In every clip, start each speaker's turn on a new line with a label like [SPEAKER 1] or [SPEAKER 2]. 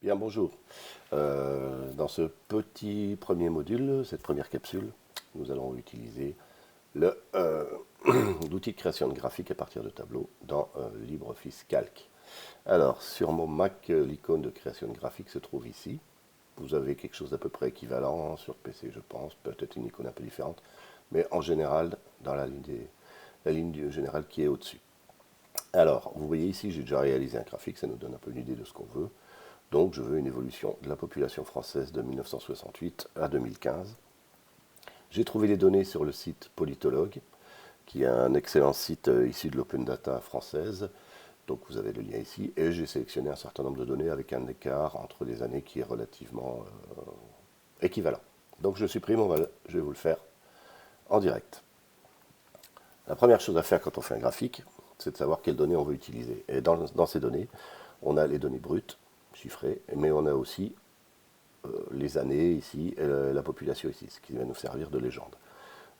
[SPEAKER 1] Bien, bonjour. Dans ce petit premier module, cette première capsule, nous allons utiliser l'outil de création de graphiques à partir de tableaux dans LibreOffice Calc. Alors, sur mon Mac, l'icône de création de graphiques se trouve ici. Vous avez quelque chose d'à peu près équivalent sur PC, je pense, peut-être une icône un peu différente, mais en général, dans la ligne générale qui est au-dessus. Alors, vous voyez ici, j'ai déjà réalisé un graphique, ça nous donne un peu une idée de ce qu'on veut. Donc, je veux une évolution de la population française de 1968 à 2015. J'ai trouvé les données sur le site Politologue, qui est un excellent site issu de l'Open Data française. Donc, vous avez le lien ici. Et j'ai sélectionné un certain nombre de données avec un écart entre les années qui est relativement équivalent. Donc, je supprime, je vais vous le faire en direct. La première chose à faire quand on fait un graphique, c'est de savoir quelles données on veut utiliser. Et dans ces données, on a les données brutes, chiffrées, mais on a aussi les années ici et la population ici, ce qui va nous servir de légende.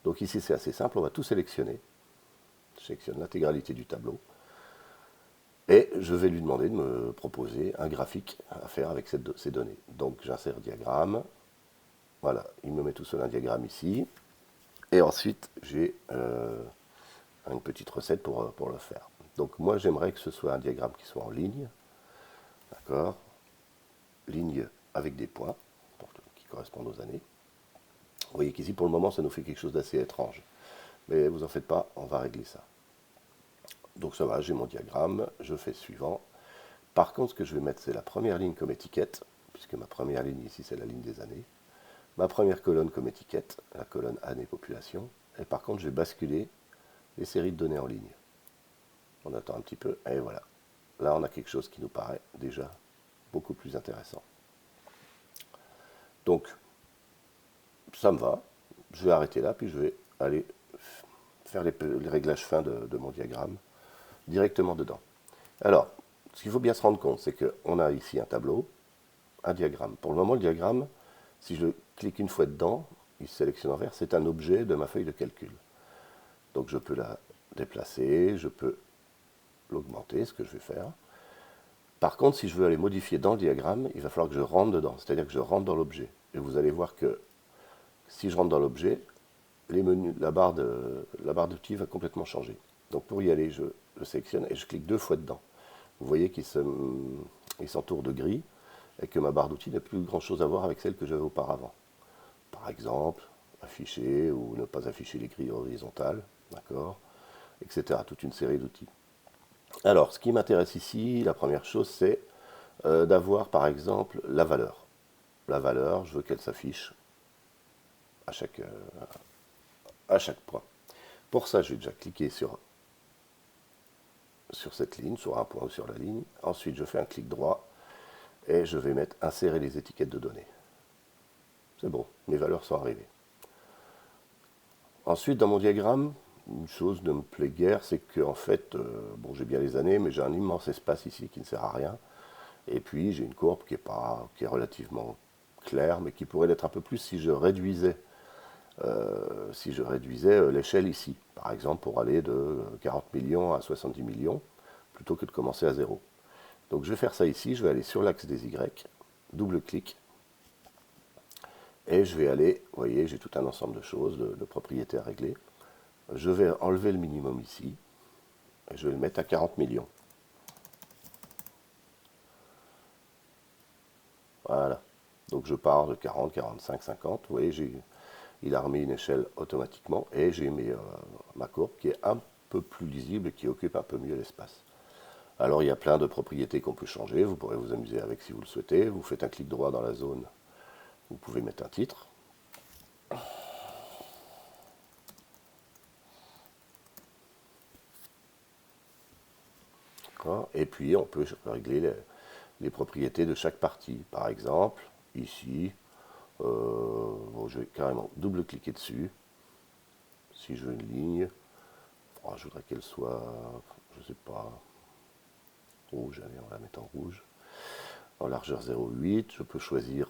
[SPEAKER 1] Donc ici c'est assez simple, on va tout sélectionner. Je sélectionne l'intégralité du tableau et je vais lui demander de me proposer un graphique à faire avec ces données. Donc j'insère diagramme, voilà, il me met tout seul un diagramme ici et ensuite j'ai une petite recette pour le faire. Donc moi j'aimerais que ce soit un diagramme qui soit en ligne, d'accord, ligne avec des points qui correspondent aux années. Vous voyez qu'ici, pour le moment, ça nous fait quelque chose d'assez étrange. Mais vous en faites pas, on va régler ça. Donc ça va, j'ai mon diagramme, je fais suivant. Par contre, ce que je vais mettre, c'est la première ligne comme étiquette, puisque ma première ligne ici, c'est la ligne des années. Ma première colonne comme étiquette, la colonne année population. Et par contre, je vais basculer les séries de données en ligne. On attend un petit peu, et voilà. Là, on a quelque chose qui nous paraît déjà beaucoup plus intéressant. Donc, ça me va. Je vais arrêter là, puis je vais aller faire les réglages fins de mon diagramme directement dedans. Alors, ce qu'il faut bien se rendre compte, c'est qu'on a ici un tableau, un diagramme. Pour le moment, le diagramme, si je clique une fois dedans, il se sélectionne en vert, c'est un objet de ma feuille de calcul. Donc je peux la déplacer, je peux l'augmenter, ce que je vais faire. Par contre, si je veux aller modifier dans le diagramme, il va falloir que je rentre dedans, c'est-à-dire que je rentre dans l'objet. Et vous allez voir que si je rentre dans l'objet, la barre d'outils va complètement changer. Donc pour y aller, je le sélectionne et je clique deux fois dedans. Vous voyez qu'il s'entoure de gris et que ma barre d'outils n'a plus grand chose à voir avec celle que j'avais auparavant. Par exemple, afficher ou ne pas afficher les grilles horizontales, d'accord, etc. Toute une série d'outils. Alors, ce qui m'intéresse ici, la première chose, c'est d'avoir par exemple la valeur. La valeur, je veux qu'elle s'affiche à chaque point. Pour ça, je vais déjà cliquer sur cette ligne, sur un point ou sur la ligne. Ensuite, je fais un clic droit et je vais mettre insérer les étiquettes de données. C'est bon, mes valeurs sont arrivées. Ensuite, dans mon diagramme, une chose ne me plaît guère, c'est que en fait, bon, j'ai bien les années, mais j'ai un immense espace ici qui ne sert à rien. Et puis, j'ai une courbe qui est relativement claire, mais qui pourrait l'être un peu plus si je réduisais l'échelle ici, par exemple pour aller de 40 millions à 70 millions, plutôt que de commencer à zéro. Donc je vais faire ça ici, je vais aller sur l'axe des Y, double-clic, et je vais aller, vous voyez, j'ai tout un ensemble de choses, de propriétés à régler. Je vais enlever le minimum ici, et je vais le mettre à 40 millions. Voilà. Donc je pars de 40, 45, 50, vous voyez, il a remis une échelle automatiquement, et j'ai ma courbe qui est un peu plus lisible et qui occupe un peu mieux l'espace. Alors il y a plein de propriétés qu'on peut changer, vous pourrez vous amuser avec si vous le souhaitez. Vous faites un clic droit dans la zone, vous pouvez mettre un titre. Et puis on peut régler les propriétés de chaque partie. Par exemple, ici, bon, je vais carrément double-cliquer dessus. Si je veux une ligne, je voudrais qu'elle soit, je ne sais pas, rouge, allez, on va la mettre en rouge. En largeur 0,8, je peux choisir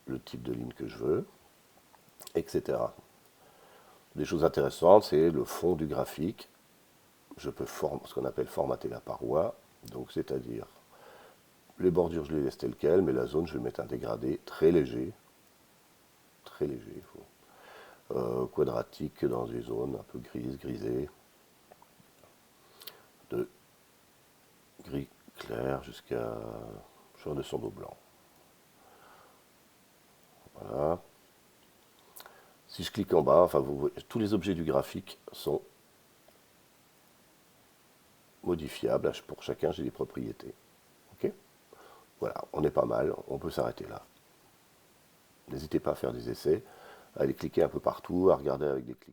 [SPEAKER 1] le type de ligne que je veux, etc. Des choses intéressantes, c'est le fond du graphique. Je peux ce qu'on appelle formater la paroi, donc c'est-à-dire Les bordures, je les laisse telles quelles, mais la zone, je vais mettre un dégradé très léger. Très léger, il faut. Quadratique dans des zones un peu grises, grisées. De gris clair jusqu'à sur de son blanc. Voilà. Si je clique en bas, enfin, vous voyez, tous les objets du graphique sont modifiables. Pour chacun, j'ai des propriétés. Ok. Voilà, on est pas mal. On peut s'arrêter là. N'hésitez pas à faire des essais, à aller cliquer un peu partout, à regarder avec des clics.